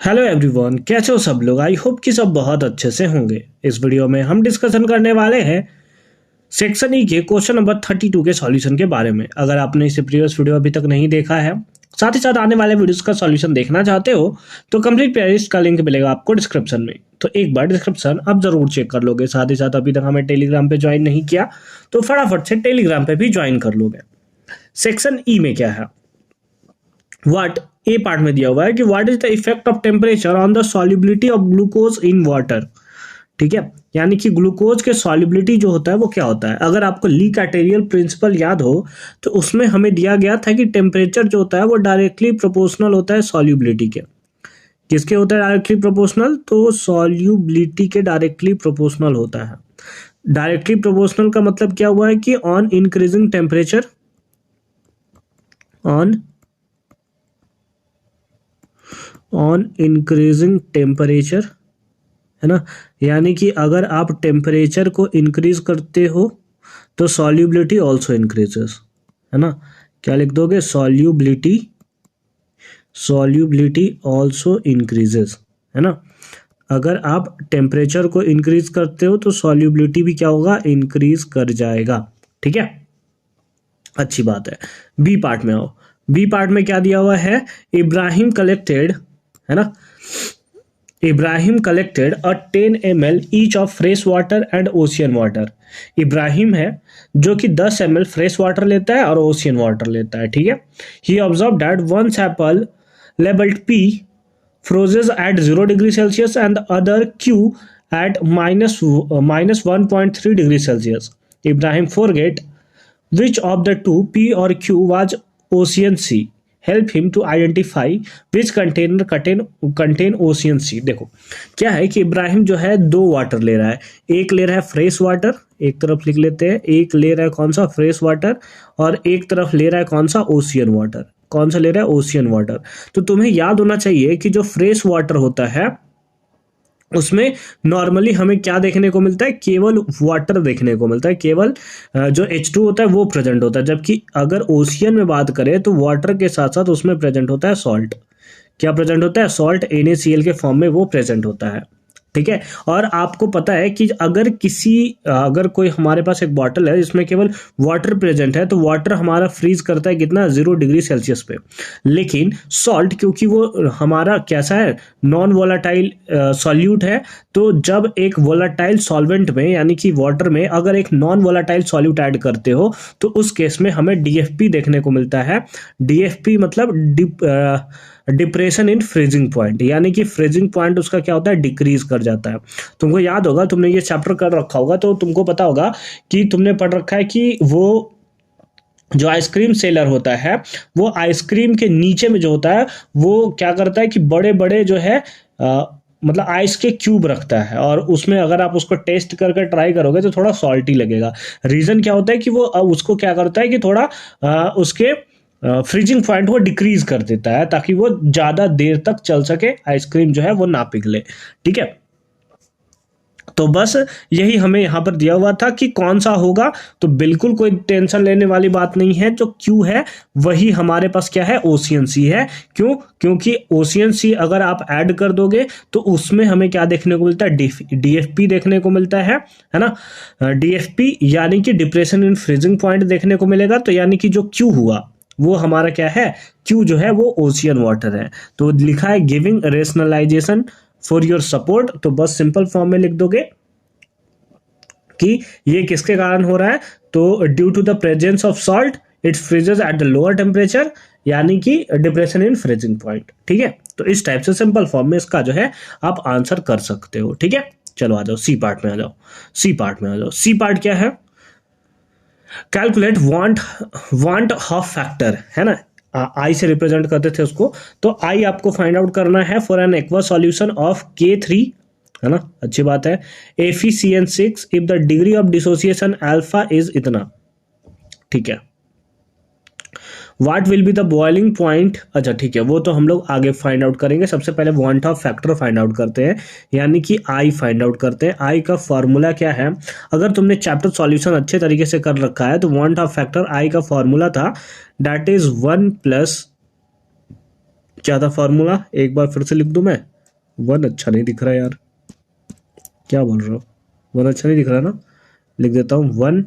Hello everyone, कैसे हो सब लोग। आई होप कि सब बहुत अच्छे से होंगे। इस वीडियो में हम डिस्कशन करने वाले हैं सेक्शन ई के क्वेश्चन नंबर 32 के सॉल्यूशन के बारे में। अगर आपने इसे प्रीवियस वीडियो अभी तक नहीं देखा है, साथ ही साथ आने वाले वीडियोस का सॉल्यूशन देखना चाहते हो, तो कंप्लीट प्लेलिस्ट का लिंक मिलेगा आपको डिस्क्रिप्शन में। तो एक बार डिस्क्रिप्शन आप जरूर चेक कर लोगे। साथ ही साथ अभी तक हमें टेलीग्राम पे ज्वाइन नहीं किया तो फटाफट से टेलीग्राम पे भी ज्वाइन कर लोगे। सेक्शन ई में क्या है, व्हाट ए पार्ट में दिया हुआ है कि what is the effect of temperature on the solubility of glucose in water. ठीक है, यानी कि ग्लूकोज के सॉल्युबिलिटी जो होता है वो क्या होता है। अगर आपको ली कैटेरियल प्रिंसिपल याद हो तो उसमें हमें दिया गया था कि टेम्परेचर जो होता है वो डायरेक्टली प्रोपोर्शनल होता है सॉल्युबिलिटी के। किसके होता है डायरेक्टली प्रोपोर्शनल? तो सॉल्युबिलिटी के डायरेक्टली प्रोपोर्शनल होता है। डायरेक्टली प्रोपोर्शनल का मतलब क्या हुआ है कि on increasing temperature, on increasing temperature, है ना। यानी कि अगर आप टेम्परेचर को इंक्रीज करते हो तो सॉल्युबिलिटी ऑल्सो इंक्रीजेस, है ना। क्या लिख दोगे? सॉल्युबिलिटी ऑल्सो इंक्रीजेस, है ना। अगर आप टेम्परेचर को इंक्रीज करते हो तो सॉल्युबिलिटी भी क्या होगा? इंक्रीज कर जाएगा। ठीक है, अच्छी बात है। बी पार्ट में आओ। बी पार्ट में क्या दिया हुआ है? इब्राहिम कलेक्टेड, है ना, Ibrahim collected a 10 ml each of fresh water and ocean water. Ibrahim है जो कि 10 ml फ्रेश वाटर लेता है और ओशियन वाटर लेता है। ठीक है, ही observe that one sample labelled P freezes at 0 degree Celsius and other Q at -1.3 degree Celsius. Ibrahim forget which of the two, P or Q, was ocean C? Help him to identify which container contain ocean C। देखो क्या है कि इब्राहिम जो है दो water ले रहा है। एक ले रहा है फ्रेश वाटर, एक तरफ लिख लेते हैं, एक ले रहा है कौन सा? Fresh water. और एक तरफ ले रहा है कौन सा? Ocean water. कौन सा ले रहा है? Ocean water. तो तुम्हें याद होना चाहिए कि जो फ्रेश वाटर होता है उसमें नॉर्मली हमें क्या देखने को मिलता है? केवल वाटर देखने को मिलता है, केवल जो H2 होता है वो प्रेजेंट होता है। जबकि अगर ओशियन में बात करें तो वाटर के साथ साथ उसमें प्रेजेंट होता है सॉल्ट। क्या प्रेजेंट होता है? सॉल्ट NaCl के फॉर्म में वो प्रेजेंट होता है। ठीक है, और आपको पता है कि अगर कोई हमारे पास एक बॉटल है जिसमें केवल वाटर प्रेजेंट है तो वाटर हमारा फ्रीज करता है कितना? 0 डिग्री सेल्सियस पे। लेकिन सॉल्ट क्योंकि वो हमारा कैसा है? नॉन वोलाटाइल सॉल्यूट है। तो जब एक वोलाटाइल सॉल्वेंट में यानी कि वाटर में अगर एक नॉन वोलाटाइल सॉल्यूट ऐड करते हो तो उस केस में हमें DFP देखने को मिलता है। DFP मतलब डिप्रेशन इन फ्रीजिंग पॉइंट, यानी कि फ्रीजिंग पॉइंट उसका क्या होता है? डिक्रीज कर जाता है। तुमको याद होगा, तुमने ये चैप्टर कर रखा होगा तो तुमको पता होगा कि तुमने पढ़ रखा है कि वो जो आइसक्रीम सेलर होता है वो आइसक्रीम के नीचे में जो होता है वो क्या करता है कि बड़े बड़े जो है मतलब आइस के क्यूब रखता है और उसमें अगर आप उसको टेस्ट करके ट्राई करोगे तो थोड़ा सॉल्टी लगेगा। रीजन क्या होता है कि वो उसको क्या करता है कि थोड़ा उसके फ्रीजिंग पॉइंट को डिक्रीज कर देता है ताकि वो ज्यादा देर तक चल सके, आइसक्रीम जो है वो ना पिघले। ठीक है, तो बस यही हमें यहाँ पर दिया हुआ था कि कौन सा होगा। तो बिल्कुल कोई टेंशन लेने वाली बात नहीं है, जो क्यू है वही हमारे पास क्या है? ओशियन सी है। क्यों? क्योंकि ओशियन सी अगर आप ऐड कर दोगे तो उसमें हमें क्या देखने को मिलता है? DFP देखने को मिलता है ना। DFP यानी कि डिप्रेशन इन फ्रीजिंग पॉइंट देखने को मिलेगा। तो यानी कि जो क्यू हुआ वो हमारा क्या है? क्यू जो है वो ओशियन वाटर है। तो लिखा है giving rationalization for your support, तो बस सिंपल फॉर्म में लिख दोगे कि ये किसके कारण हो रहा है? तो due to the presence of salt it freezes at the lower temperature, यानी कि डिप्रेशन इन फ्रीजिंग पॉइंट। ठीक है, तो इस टाइप से सिंपल फॉर्म में इसका जो है आप आंसर कर सकते हो। ठीक है, चलो आ जाओ सी पार्ट में आ जाओ। सी पार्ट क्या है? कैलकुलेट वांट हाफ फैक्टर, है ना। आई से रिप्रेजेंट करते थे उसको, तो आई आपको फाइंड आउट करना है for an aqua solution of K3, है ना। अच्छी बात है। FeCN6 if the degree of dissociation alpha is इतना। ठीक है, what will be the boiling point? अच्छा ठीक है, वो तो हम लोग आगे फाइंड आउट करेंगे। सबसे पहले want of factor find out करते हैं, यानी कि आई फाइंड आउट करते हैं। आई का फॉर्मूला क्या है? अगर तुमने चैप्टर सॉल्यूशन अच्छे तरीके से कर रखा है तो वांट ऑफ फैक्टर आई का फॉर्मूला था दैट इज 1 प्लस, क्या था फॉर्मूला? एक बार फिर से लिख दूं मैं, वन अच्छा नहीं दिख रहा यार, क्या बोल रहा हूँ, वन अच्छा नहीं दिख रहा ना, लिख देता हूँ 1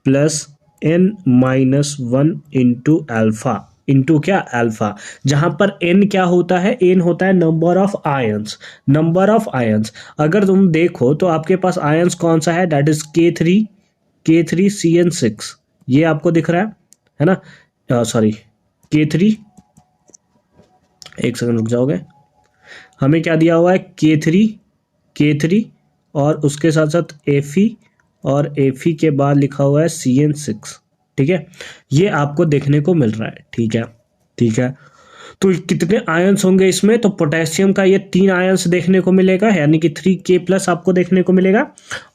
plus n minus 1 into alpha, into क्या अल्फा, जहां पर n क्या होता है, n होता है number of ions, number of ions. अगर तुम देखो तो आपके पास आयंस कौन सा है, दैट इज K3CN6, ये आपको दिख रहा है ना, सॉरी K3, एक सेकंड रुक जाओगे, हमें क्या दिया हुआ है K3 और उसके साथ साथ Fe, और Fe के बाद लिखा हुआ है CN6, ठीक है, ये आपको देखने को मिल रहा है, ठीक है, ठीक है। तो कितने आयंस होंगे इसमें, तो पोटेशियम का ये 3 आयंस देखने को मिलेगा, यानी कि 3K+ आपको देखने को मिलेगा।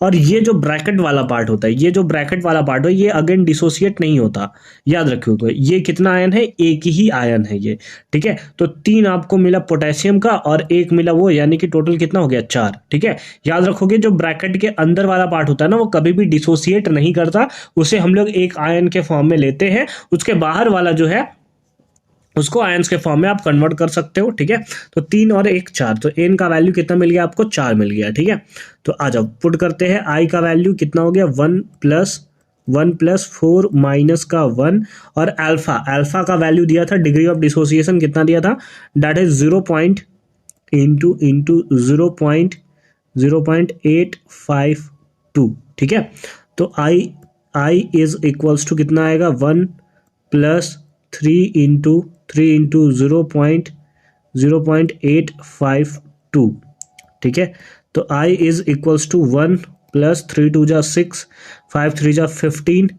और ये जो ब्रैकेट वाला पार्ट होता है, ये जो ब्रैकेट वाला पार्ट हो, ये अगेन डिसोसिएट नहीं होता, याद रखिएगा। ये कितना आयन है, एक ही आयन है ये, ठीक है। तो 3 आपको मिला पोटेशियम का और 1 मिला वो, यानी कि टोटल कितना हो गया, 4, ठीक है। याद रखोगे जो ब्रैकेट के अंदर वाला पार्ट होता है ना, वो कभी भी डिसोसिएट नहीं करता, उसे हम लोग एक आयन के फॉर्म में लेते हैं, उसके बाहर वाला जो है उसको आयंस के फॉर्म में आप कन्वर्ट कर सकते हो, ठीक है। तो 3 और 1 4, तो n का वैल्यू कितना मिल गया आपको, 4 मिल गया, ठीक है। तो आ जाओ पुट करते हैं, i का वैल्यू कितना हो गया, 1+4 माइनस का 1, और अल्फा का वैल्यू दिया था, डिग्री ऑफ डिसोसिएशन कितना दिया था, दैट इज 0 पॉइंट इंटू 0.852, ठीक है। तो i इज इक्वल्स टू कितना आएगा, 1+3 इंटू 0.852, ठीक है। तो i इज इक्वल्स टू 1+3 2 जा 6, 5 3 जा 15,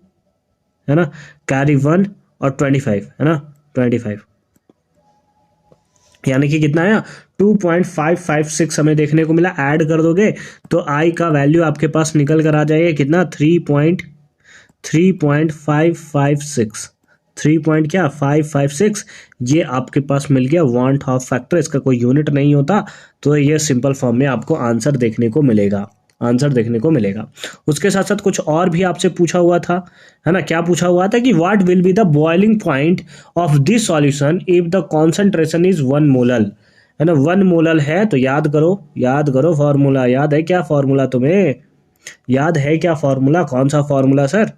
है ना, कैरी 1 और 25, है ना, 25, यानी कि कितना आया, 2.556 हमें देखने को मिला। ऐड कर दोगे तो i का वैल्यू आपके पास निकल कर आ जाएगा कितना, 3.556, 3.556, ये आपके पास मिल गया वांट हाफ फैक्टर, इसका कोई यूनिट नहीं होता, तो ये सिंपल फॉर्म में आपको आंसर देखने को मिलेगा, आंसर देखने को मिलेगा। उसके साथ साथ कुछ और भी आपसे पूछा हुआ था, है ना, क्या पूछा हुआ था कि what will be the boiling point of this solution if the concentration is 1 molal, है ना, 1 मोलल है, तो याद करो फॉर्मूला, याद है क्या फॉर्मूला, तुम्हें याद है क्या फॉर्मूला, कौन सा फॉर्मूला सर,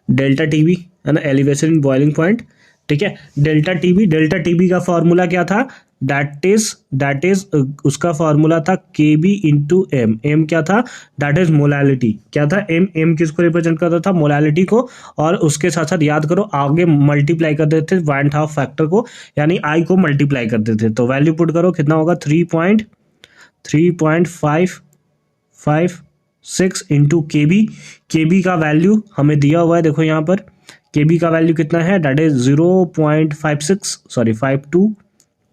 डेल्टा टीबी, है ना, एलिवेशन इन बॉइलिंग पॉइंट, ठीक है। डेल्टा टीबी का फॉर्मूला क्या था, दैट इज उसका फॉर्मूला था KB इंटू एम क्या था, दैट इज मोलालिटी, क्या था, एम किसको रिप्रेजेंट करता था, मोलालिटी को, और उसके साथ साथ याद करो आगे मल्टीप्लाई कर देते थे वांट हाफ फैक्टर को, यानी आई को मल्टीप्लाई कर देते थे, तो वैल्यू पुट करो कितना होगा, 3.556 इंटू केबी का वैल्यू हमें दिया हुआ है, देखो यहाँ पर केबी का वैल्यू कितना है, दैट इज 0.52,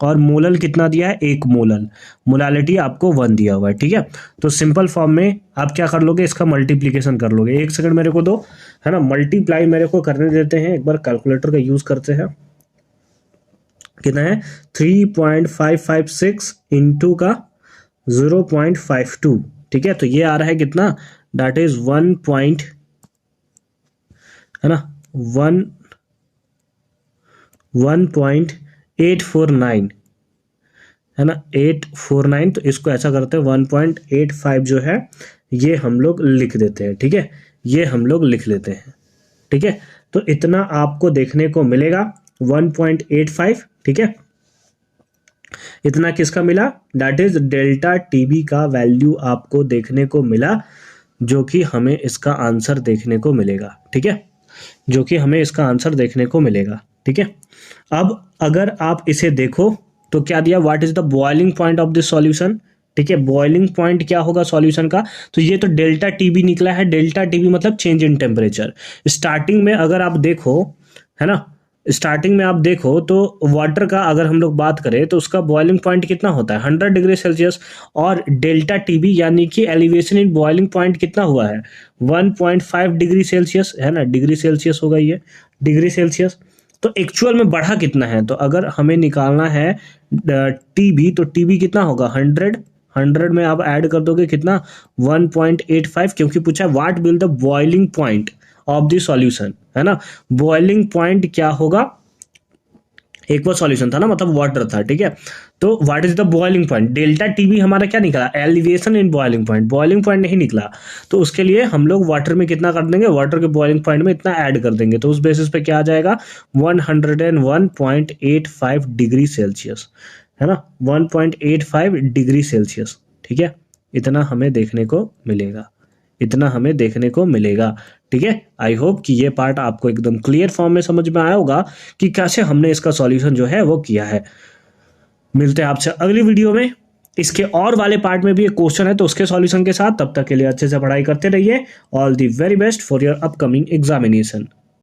और मोलल कितना दिया है, 1 मोलल, मोलालिटी आपको 1 दिया हुआ है, ठीक है। तो सिंपल फॉर्म में आप क्या कर लोगे, इसका मल्टीप्लीकेशन कर लोगे, एक सेकंड मेरे को दो, है ना, मल्टीप्लाई मेरे को करने देते हैं, एक बार कैलकुलेटर का यूज करते हैं, कितना है 3.556 इंटू का 0.52, ठीक है। तो ये आ रहा है कितना, दैट इज 1 पॉइंट, है ना, 1.849, है ना, 849, तो इसको ऐसा करते हैं 1.85 जो है ये हम लोग लिख देते हैं, ठीक है, ये हम लोग लिख लेते हैं, ठीक है। तो इतना आपको देखने को मिलेगा 1.85, ठीक है, इतना किसका मिला, दैट इज डेल्टा टीबी का वैल्यू आपको देखने को मिला, जो कि हमें इसका आंसर देखने को मिलेगा, ठीक है, जो कि हमें इसका आंसर देखने को मिलेगा, ठीक है। अब अगर आप इसे देखो तो क्या दिया, what is the boiling point of this solution, ठीक है, बॉइलिंग पॉइंट क्या होगा सॉल्यूशन का, तो ये तो डेल्टा टीबी निकला है, डेल्टा टीबी मतलब चेंज इन टेम्परेचर। स्टार्टिंग में अगर आप देखो, है ना, स्टार्टिंग में आप देखो तो वाटर का अगर हम लोग बात करें तो उसका बॉइलिंग पॉइंट कितना होता है, 100 डिग्री सेल्सियस, और डेल्टा टीबी यानी कि एलिवेशन इन बॉइलिंग पॉइंट कितना हुआ है, 1.5 डिग्री सेल्सियस, है ना, डिग्री सेल्सियस होगा ये, डिग्री सेल्सियस। तो एक्चुअल में बढ़ा कितना है, तो अगर हमें निकालना है टीबी, तो टीबी कितना होगा, 100 में आप ऐड कर दोगे कितना, 1.85, क्योंकि पूछा है what will the boiling point of the solution, है ना, बॉइलिंग पॉइंट क्या होगा, एक बार सॉल्यूशन था ना, मतलब वाटर था, ठीक है। तो what is the boiling point, delta T भी हमारा क्या निकला, elevation in boiling point, boiling point नहीं निकला, तो उसके लिए हम लोग वाटर में कितना कर देंगे, वाटर के बॉइलिंग पॉइंट में इतना ऐड कर देंगे, तो उस बेसिस पे क्या आ जाएगा 101.85 डिग्री सेल्सियस, है ना, 1.85 डिग्री सेल्सियस, ठीक है, इतना हमें देखने को मिलेगा, इतना हमें देखने को मिलेगा, ठीक है। आई होप कि ये पार्ट आपको एकदम क्लियर फॉर्म में समझ में आया होगा कि कैसे हमने इसका सॉल्यूशन जो है वो किया है। मिलते हैं आपसे अगली वीडियो में, इसके और वाले पार्ट में भी एक क्वेश्चन है तो उसके सॉल्यूशन के साथ, तब तक के लिए अच्छे से पढ़ाई करते रहिए। All the very best for your upcoming examination.